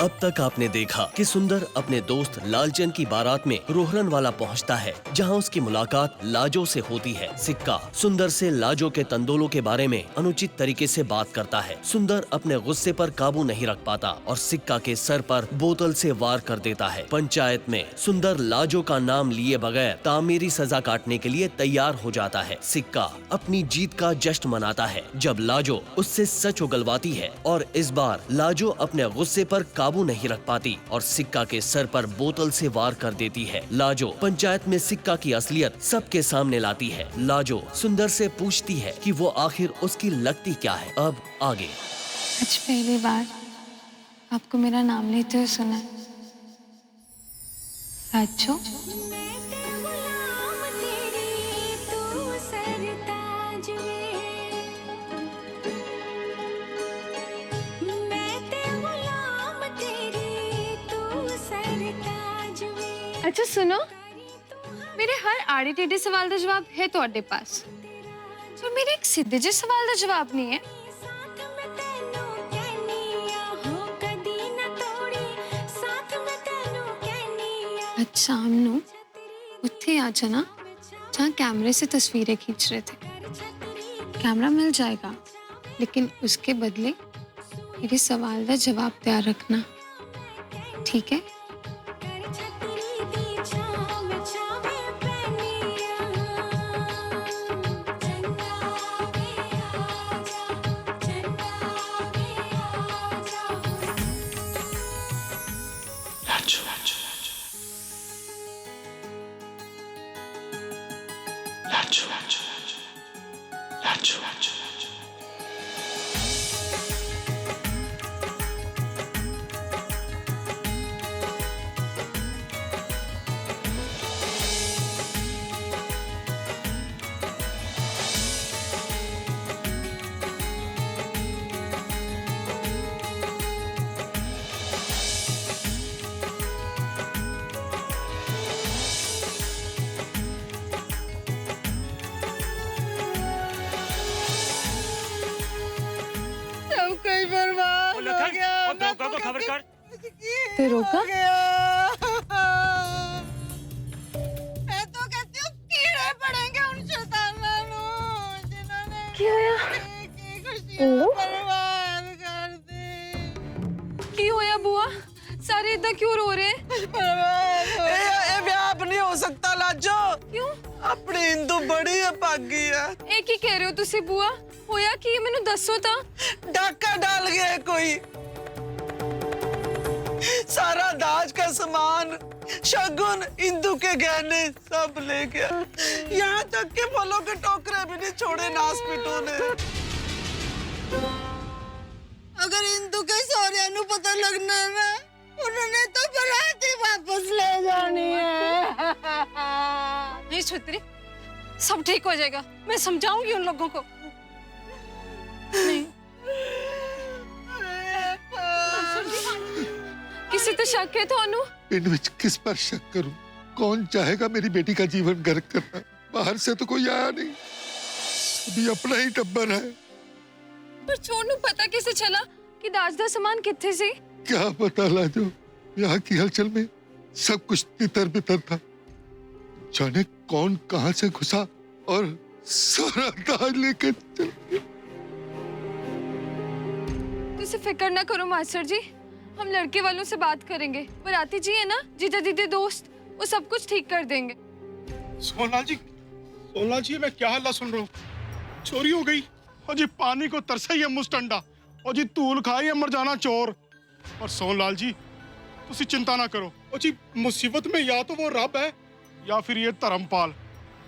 अब तक आपने देखा कि सुंदर अपने दोस्त लालचंद की बारात में रोहरन वाला पहुंचता है, जहां उसकी मुलाकात लाजो से होती है। सिक्का सुंदर से लाजो के तंदोलों के बारे में अनुचित तरीके से बात करता है। सुंदर अपने गुस्से पर काबू नहीं रख पाता और सिक्का के सर पर बोतल से वार कर देता है। पंचायत में सुंदर लाजो का नाम लिए बगैर तामीरी सजा काटने के लिए तैयार हो जाता है। सिक्का अपनी जीत का जश्न मनाता है जब लाजो उससे सच उगलवाती है और इस बार लाजो अपने गुस्से पर काबू नहीं रख पाती और सिक्का के सर पर बोतल से वार कर देती है। लाजो पंचायत में सिक्का की असलियत सबके सामने लाती है। लाजो सुंदर से पूछती है कि वो आखिर उसकी लगती क्या है। अब आगे। आज पहली बार आपको मेरा नाम लेते हुए सुना। लाजो। अच्छा सुनो, मेरे हर आड़े टेढ़े सवाल का जवाब है तुहाडे पास, पर मेरे एक सीधे जे सवाल का जवाब नहीं है। आज शाम नू उत्थे आ जाना जहाँ कैमरे से तस्वीरें खींच रहे थे। कैमरा मिल जाएगा, लेकिन उसके बदले मेरे सवाल का जवाब तैयार रखना, ठीक है? खबर कर। ते रोका? मैं तो कहती हूँ कीड़े पड़ेंगे उन शैतानों जिन्होंने क्या होया? खुशियां बर्बाद कर दी। की होया बुआ? सारे इतना क्यों रो रहे हैं? ये ब्याह नहीं हो सकता लाजो। क्यों? अपनी हिंदू बड़ी अपागी है। एक ही कह रहे हो तुसी बुआ? होया कि मैनू दसो ता। डाका डाल गया है कोई। सारा दाज का सामान, शगुन, इंदू के गहने सब ले गया। यहाँ तक के फलों के टोकरे भी नहीं छोड़े नासपिटों ने। अगर इंदू के सौर्या नू पता लगना है ना, उन्होंने तो बारात ही वापस ले जानी है। नहीं छुत्री, सब ठीक हो जाएगा। मैं समझाऊंगी उन लोगों को। नहीं। किसी तो शक है थानू? इन विच किस पर शक करूं? कौन चाहेगा मेरी बेटी का जीवन गर्क करना? बाहर से तो कोई आया नहीं, अभी अपना ही टब्बर है। पर छोनू पता कैसे चला कि दाज दा सामान किथे सी? क्या पता लाजो, यहाँ की हलचल में सब कुछ तितर बितर था। जाने कौन कहां से घुसा और सारा दाज लेकर चल गया। तुसी फिक्र ना करो मास्टर जी, हम लड़के वालों से बात करेंगे। बराती जी है ना, जीजा दीदी दोस्त, वो सब कुछ ठीक कर देंगे। सोनाल जी मैं क्या हल्ला सुन रहा हूँ? चोरी हो गई और जी पानी को तरसा ही है मुस्टंडा और जी तूल खाई है मर जाना चोर। और सोनलाल जी तुसी चिंता ना करो, और जी मुसीबत में या तो वो रब है या फिर ये धर्मपाल।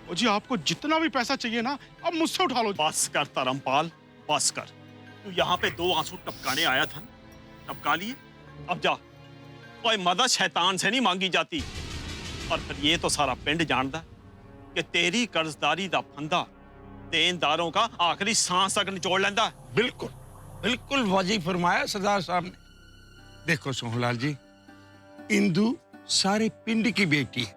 और जी आपको जितना भी पैसा चाहिए ना, अब मुझसे उठा लो। बस कर धर्मपाल, बस कर। तू यहाँ पे 2 आंसू टपकाने आया था, टपका लिए। अब जा, कोई मदद शैतान से नहीं मांगी जाती। और फिर ये तो सारा पिंड जानता कि तेरी कर्जदारी दा फंदा देनदारों का आखिरी सांस तक निचोड़ लेंदा। बिल्कुल बिल्कुल वाजिब फरमाया सरदार साहब ने। देखो सोहनलाल जी, इंदू सारे पिंड की बेटी है,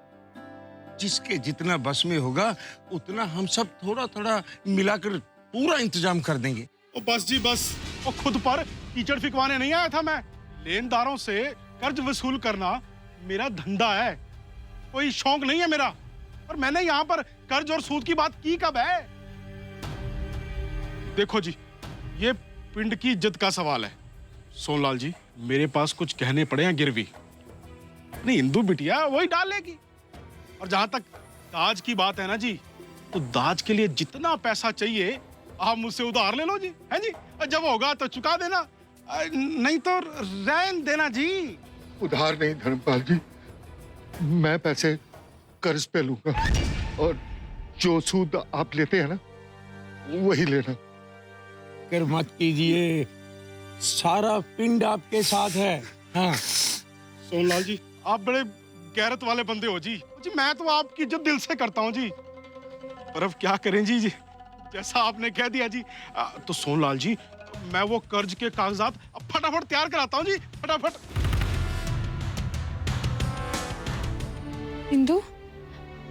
जिसके जितना बस में होगा उतना हम सब थोड़ा थोड़ा मिलाकर पूरा इंतजाम कर देंगे। ओ बस जी बस, और खुद पर कीचड़ फिकवाने नहीं आया था मैं। लेनदारों से कर्ज वसूल करना मेरा धंधा है, कोई शौक नहीं है मेरा। और मैंने यहाँ पर कर्ज और सूद की बात की कब है? देखो जी, ये पिंड की इज्जत का सवाल है। सोनलाल जी, मेरे पास कुछ कहने पड़े हैं गिरवी, नहीं इंदु बिटिया वही डालेगी। और जहां तक दाज की बात है ना जी, तो दाज के लिए जितना पैसा चाहिए आप मुझसे उधार ले लो जी, है जी। और जब होगा तो चुका देना, नहीं तो रहन देना जी। उधार नहीं धर्मपाल जी, मैं पैसे कर्ज पे लूंगा और जो सूद आप लेते हैं ना वही लेना। कर मत कीजिए, सारा पिंड आपके साथ है। हाँ सोनलाल जी, आप बड़े गैरत वाले बंदे हो जी। जी मैं तो आपकी इज्जत दिल से करता हूँ जी, पर अब क्या करें जी, जैसा आपने कह दिया जी। तो सोनलाल जी, मैं वो कर्ज के कागजात अब फटाफट तैयार कराता हूँ जी, फटाफट। इंदु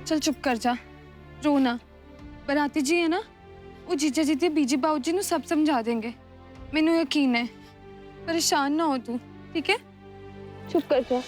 चल चुप कर जा, रोना। बराती जी है ना, वो जीजा जी ते बीजी बाऊ जी नु सब समझा देंगे, मैनू यकीन है। परेशान ना हो तू, ठीक है? चुप कर जा।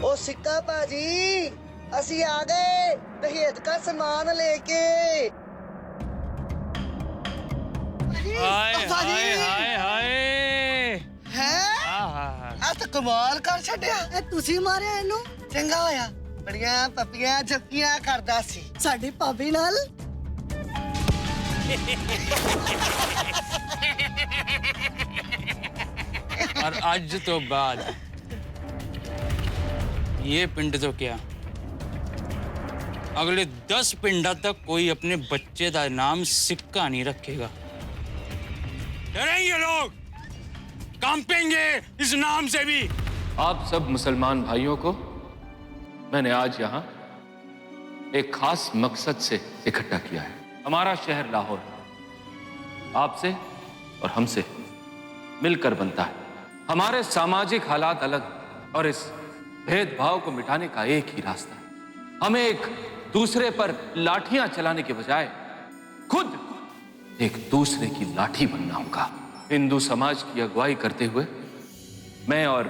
ओ सिक्का पाजी, असी आ गए दहेज का सामान लेके। हाय हाय हाय हाय है आ तो कमाल कर छड्या। ए तुसी मारिया इनु? चंगा होया, बड़िया पपियां झपकियां करदा सी साडी भाभी नाल। और आज तो बाद ये पिंड तो क्या, अगले 10 पिंडा तक कोई अपने बच्चे का नाम सिक्का नहीं रखेगा। डरेंगे लोग, कांपेंगे इस नाम से भी। आप सब मुसलमान भाइयों को मैंने आज यहाँ एक खास मकसद से इकट्ठा किया है। हमारा शहर लाहौर आपसे और हमसे मिलकर बनता है। हमारे सामाजिक हालात अलग और इस भेदभाव को मिटाने का एक ही रास्ता है। हमें एक दूसरे पर लाठियां चलाने के बजाय खुद एक दूसरे की लाठी बनना होगा। हिंदू समाज की अगुवाई करते हुए मैं और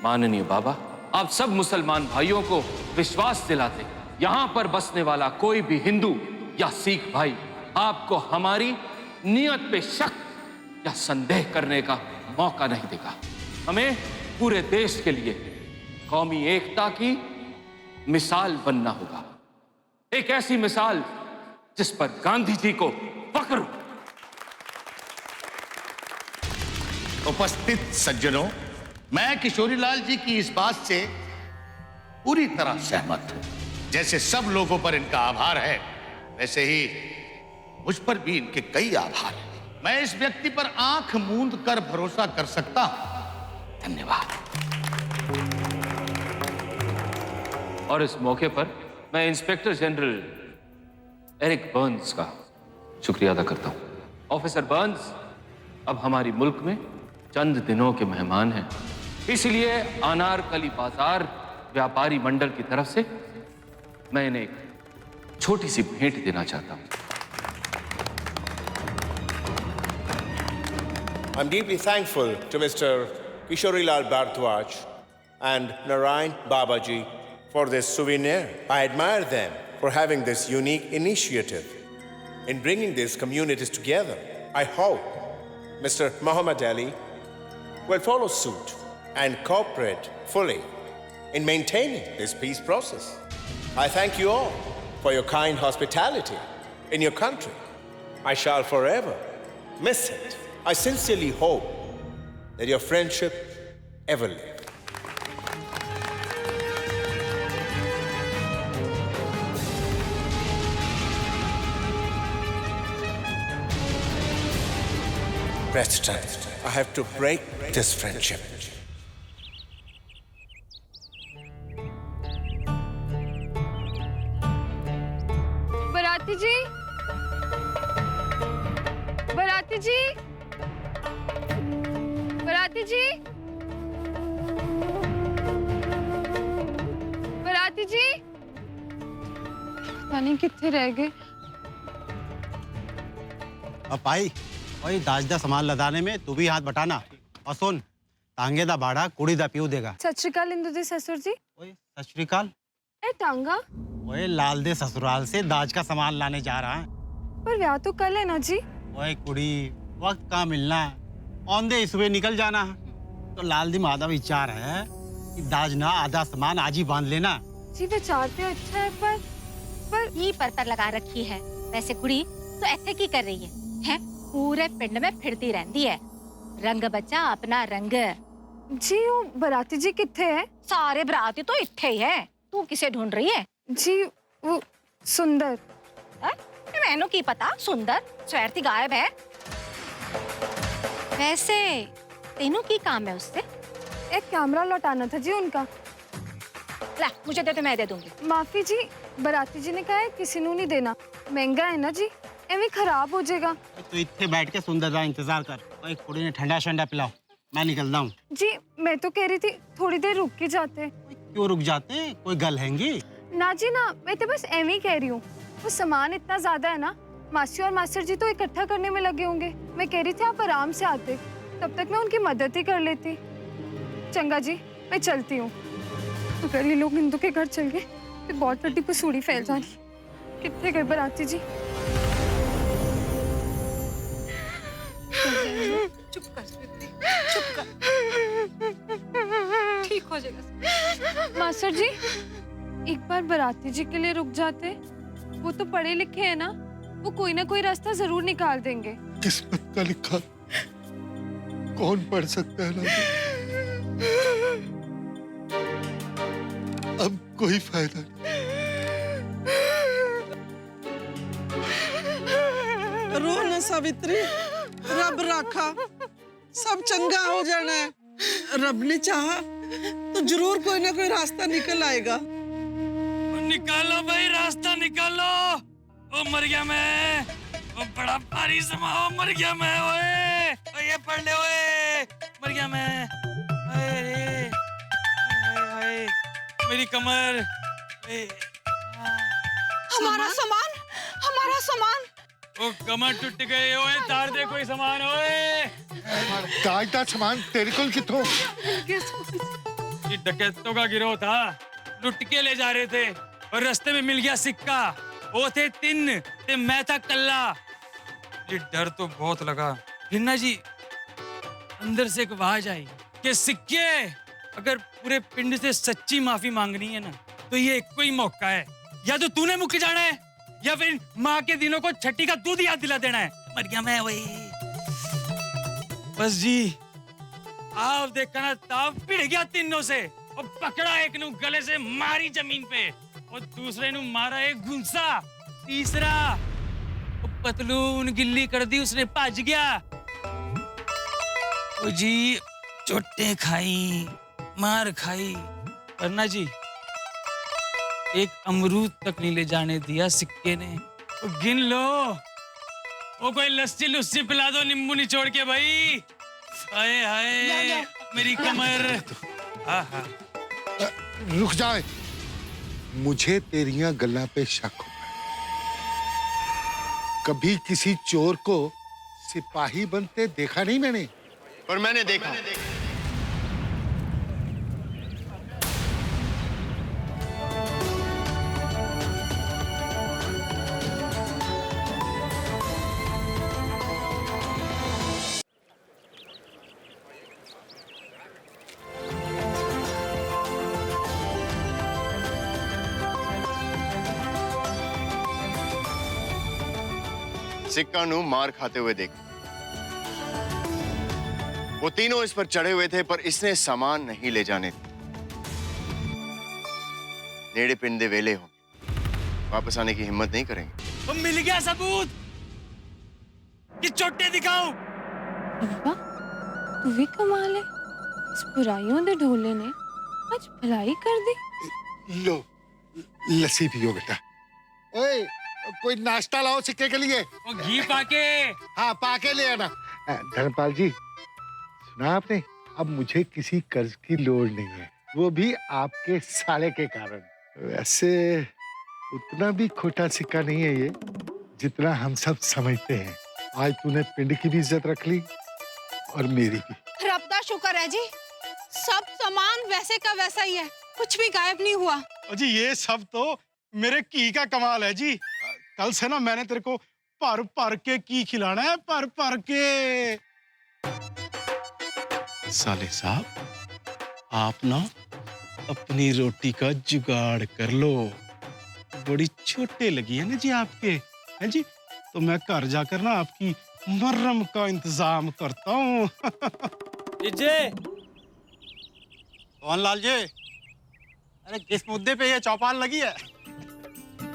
माननीय बाबा आप सब मुसलमान भाइयों को विश्वास दिलाते यहां पर बसने वाला कोई भी हिंदू या सिख भाई आपको हमारी नियत पे शक या संदेह करने का मौका नहीं देगा। हमें पूरे देश के लिए कौमी एकता की मिसाल बनना होगा, एक ऐसी मिसाल जिस पर गांधी जी को फक्र हो। उपस्थित सज्जनों, मैं किशोरीलाल जी की इस बात से पूरी तरह सहमत हूं। जैसे सब लोगों पर इनका आभार है, वैसे ही मुझ पर भी इनके कई आभार हैं। मैं इस व्यक्ति पर आंख मूंद कर भरोसा कर सकता हूं। धन्यवाद। और इस मौके पर मैं इंस्पेक्टर जनरल एरिक बर्न्स का शुक्रिया अदा करता हूं। ऑफिसर बर्न्स अब हमारी मुल्क में चंद दिनों के मेहमान हैं, इसलिए अनारकली बाजार व्यापारी मंडल की तरफ से मैं इन्हें एक छोटी सी भेंट देना चाहता हूं। I'm deeply thankful to Mr. Kishorilal Bharadwaj and Narayan Babaji for this souvenir. I admire them for having this unique initiative in bringing these communities together. I hope Mr. Muhammad Ali will follow suit and cooperate fully in maintaining this peace process. I thank you all for your kind hospitality in your country. I shall forever miss it. I sincerely hope that your friendship ever live. Preston, I have to break this friendship. बराती जी, बराती जी, बराती जी, बराती जी, पता नहीं कितने रह गए। अब भाई वही दाज दा सामान लदाने में तू भी हाथ बटाना। और सुन, तांगे दा बाड़ा कुड़ी दा पियो देगा। सत श्री अकाल इंदू दी ससुर जी। ओए सत श्री अकाल। ए टांगा, ओए लाल दे ससुराल से दाज का सामान लाने जा रहा है। पर ब्याह तो कल है ना जी। ओए कुड़ी, वक्त कहाँ मिलना है, औंधे सुबह निकल जाना है। तो लाल दी मादा विचार है कि दाज ना आधा सामान आज ही बांध लेना। जी विचार तो अच्छा है, पर ये पर लगा रखी है। वैसे कुड़ी तो ऐसे की कर रही है? पूरे पिंड में फिरती रहती है। रंग बच्चा अपना रंग। जी वो बराती जी कितने हैं? सारे बराती तो इत्थे ही है। तू किसे ढूंढ रही है? जी वो सुंदर। मैनू की पता, सुंदर स्वैर थी गायब है। वैसे तेनू की काम है उससे? एक कैमरा लौटाना था जी उनका। ला मुझे दे तो मैं दे दूंगी। माफी जी, बराती जी ने कहा है किसी को नहीं देना। महंगा है ना जी, एवं खराब हो जाएगा। तो इत्थे बैठ के सुंदर दा इंतजार कर। ओए कुड़ी ने ठंडा शंडा पिलाओ, मैं निकलता हूँ। जी मैं तो कह रही थी थोड़ी देर रुक के जाते। क्यों रुक जाते, कोई गल हैंगी? ना जी ना, मैं तो बस एवं ही कह रही हूँ। वो सामान इतना ज्यादा है ना, मासी और मास्टर जी तो इकट्ठा करने में लगे होंगे। मैं कह रही थी आप आराम से आते, तब तक मैं उनकी मदद ही कर लेती। चंगा जी, मैं चलती हूँ। अगर ये लोग इंदू के घर चल गए तो बहुत बड़ी पसूड़ी फैल जानी। कितने गए बराती जी? चुप कर, चुप कर, ठीक हो जाएगा। मास्टर जी, एक बार बराती जी के लिए रुक जाते। वो तो पढ़े लिखे हैं ना, वो कोई ना कोई रास्ता जरूर निकाल देंगे। किस्मत का लिखा कौन पढ़ सकता है ना? अब कोई फायदा नहीं। रो न सावित्री, रब राखा, सब चंगा हो जाना है। रब ने चाहा तो जरूर कोई ना कोई रास्ता निकल आएगा। निकालो भाई, रास्ता निकालो। ओ मर गया मैं, ओ बड़ा भारी समा, ओ मर गया मैं। ओए ओ ये पढ़ ले, ओए मर गया मैं। हाय रे, हाय मेरी कमर। हमारा सामान, हमारा सामान। ओ कमर टूट गई। ओए तार दे कोई सामान। ओए दाज दा सामान तेरे कोल किथों? ये डकैतों का गिरोह था, लुट के ले जा रहे थे और रास्ते में मिल गया सिक्का। वो थे 3 ते मैं था कल्ला। ये डर तो बहुत लगा। फिर ना जी अंदर से एक आवाज आई कि सिक्के, अगर पूरे पिंड से सच्ची माफी मांगनी है ना तो ये एक कोई मौका है। या तो तूने मुक्के जाना है या फिर माँ के दिनों को छठी का दूध याद दिला देना है। मर गया मैं। वही बस जी, आप देखा ना, ताव पिड़ गया तीनों से और पकड़ा एक नु गले से मारी जमीन पे और दूसरे नु मारा एक गुंसा। तीसरा पतलून गिल्ली कर दी, उसने भज गया। ओ जी चोटें खाई, मार खाई, करना जी एक अमरूद तक नहीं ले जाने दिया सिक्के ने। तो गिन लो, वो कोई लस्सी लुस्सी पिला दो नींबू निचोड़ के भाई। हाय हाय मेरी कमर। हाँ रुक जाए, मुझे तेरियां गल्लां पे शक हो। कभी किसी चोर को सिपाही बनते देखा नहीं मैंने। पर मैंने देखा। सिक्का नू मार खाते हुए देख। वो तीनों इस पर चढ़े हुए थे, पर इसने सामान नहीं ले जाने दिया। नेड़े पिंडे वेले होंगे, वापस आने की हिम्मत नहीं करेंगे। तो मिल गया सबूत कि चोटे दिखाऊं। अब्बा तू भी कमाल है, इस बुराइयों दे ढोले ने आज भलाई कर दी। लो लस्सी पियो बेटा। ओए कोई नाश्ता लाओ सिक्के के लिए। वो घी पाके। हाँ पाके ले आना। धर्मपाल जी सुना आपने, अब मुझे किसी कर्ज की लोड़ नहीं है, वो भी आपके साले के कारण। वैसे उतना भी खोटा सिक्का नहीं है ये, जितना हम सब समझते हैं। आज तूने पिंड की भी इज्जत रख ली और मेरी भी। रब दा शुक्र है जी, सब सामान वैसे का वैसा ही है, कुछ भी गायब नहीं हुआ। जी ये सब तो मेरे घी का कमाल है जी। कल से ना मैंने तेरे को भर भर के घी खिलाना है, भर भर के। साले साहब आप ना अपनी रोटी का जुगाड़ कर लो, बड़ी छोटे लगी है ना जी आपके, हैं जी? तो मैं घर जाकर ना आपकी मर्रम का इंतजाम करता हूँ। कौन लाल जी? अरे किस मुद्दे पे ये चौपाल लगी है?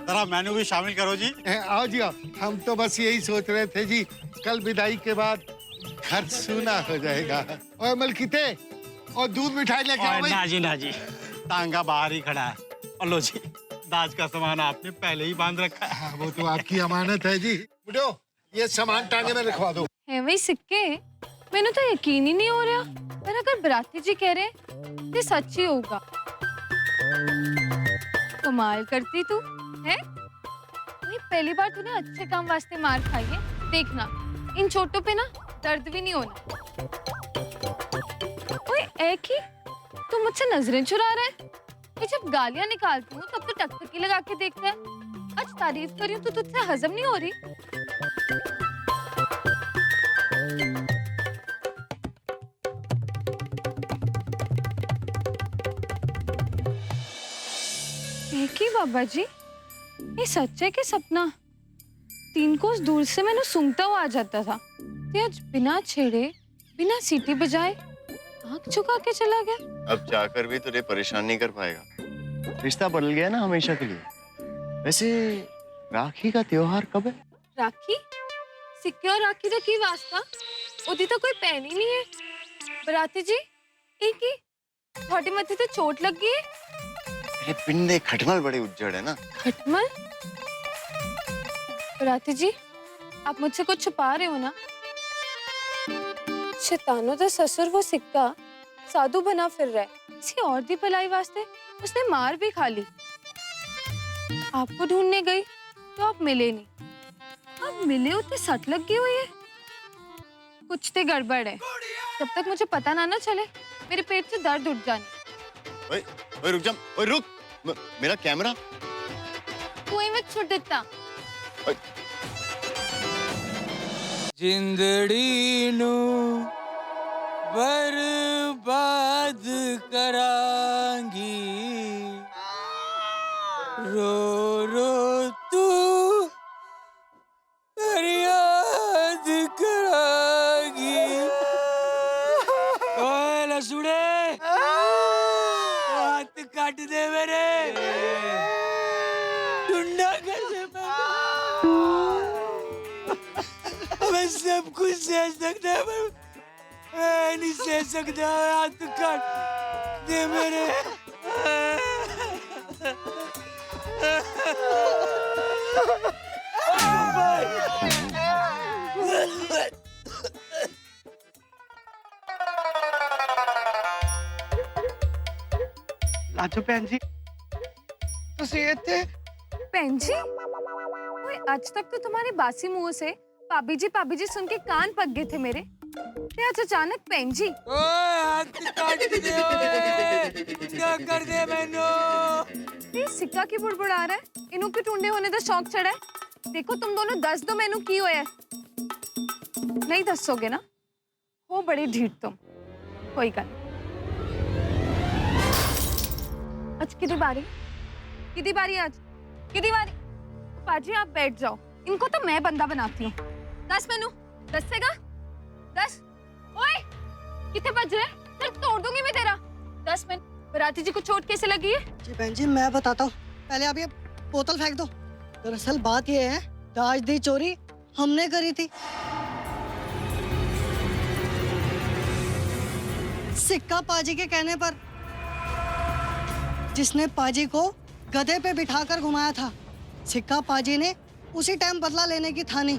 जरा मेनू भी शामिल करो जी। आओ जी आओ। हम तो बस यही सोच रहे थे जी, कल विदाई के बाद घर सूना हो जाएगा। और मलकिते और दूध मिठाई लेके आओ भाई। ना जी ना जी, तांगा बाहर ही खड़ा है। और लो जी, दाज का सामान आपने पहले ही बांध रखा है। वो तो आपकी अमानत है जी। बुढ़ो ये सामान टांगे में रखवा दो। है वही सिक्के? मैंने तो यकीन ही नहीं हो रहा, पर अगर बराती जी कह रहे तो सच ही होगा। कमाल करती तू है। वही पहली बार तूने अच्छे काम वास्ते मार खाई है। देखना इन चोटों पे ना दर्द भी नहीं होना। ओए एक ही तू मुझसे नजरें चुरा रहा है। मैं जब गालियां निकालती हूँ तब तो टकटकी लगा के देखता है। आज तारीफ कर रही हूँ तो तुझसे हजम नहीं हो रही। एक ही बाबा जी, ये सच है कि सपना? 3 कोस दूर से मैंने सूंघता हुआ आ जाता था, ते आज बिना छेड़े बिना सीटी बजाए आंख झुका के चला गया। अब जाकर भी तुझे परेशान नहीं कर पाएगा, रिश्ता बदल गया ना हमेशा के लिए। वैसे राखी का त्योहार कब है? राखी? सिक्के और राखी का की वास्ता? उदी तो कोई पहन ही नहीं है। बराती जी एक ही थोड़ी मथे तो चोट लग गई है। अरे पिंडे खटमल बड़े उज्जड़ है ना। खटमल? बराती जी आप मुझसे कुछ छुपा रहे हो ना? शैतानों का ससुर वो सिक्का साधु बना फिर रहा है, किसी और दी भलाई वास्ते उसने मार भी खा ली। आपको ढूंढने गई तो आप मिले नहीं, अब मिले उतने सट लग गई हुई है। कुछ तो गड़बड़ है, जब तक मुझे पता ना चले मेरे पेट से दर्द उठ जाने। ओए ओए रुक जा, ओए रुक, मेरा कैमरा कोई मत छूट देता। जिंदड़ी नू बर्बाद करांगी, रो रो तू फरियाद करांगी। ओए लसुड़े हाथ काट दे मेरे, ढूंढा कैसे मैं सब कुछ सह सकता है, मैं नहीं सह सकता। हाथ काट दे मेरे। लाजो भैन जी भैन जी, आज तक तो तुम्हारे बासी मुंह से पाबी जी सुन के कान पक गए थे मेरे। आज अचानक भैन जी। हाथ काट दे, क्या कर दे मैनू? ये सिक्का की बुड़बुड़ आ रहा है, इन्हों के टूंडे होने का शौक चढ़ा है। देखो तुम दोनों दस दो मैनू की होया। नहीं दसोगे ना? हो बड़ी ढीठ तुम। कोई गल आज किदी बारी आज किदी बारी। पाजी आप बैठ जाओ, इनको तो मैं बंदा बनाती हूँ। दस मैनू दसेगा 10। ओए कितने बज रहे? सर तोड़ दूंगी मैं तेरा। 10 मिनट। बराती जी को चोट कैसे लगी है? जी बहन जी मैं बताता हूँ, पहले आप ये बोतल फेंक दो। दरअसल बात ये है, दाज दी चोरी हमने करी थी। सिक्का पाजी के कहने पर, जिसने पाजी को गधे पे बिठाकर घुमाया था। सिक्का पाजी ने उसी टाइम बदला लेने की ठानी।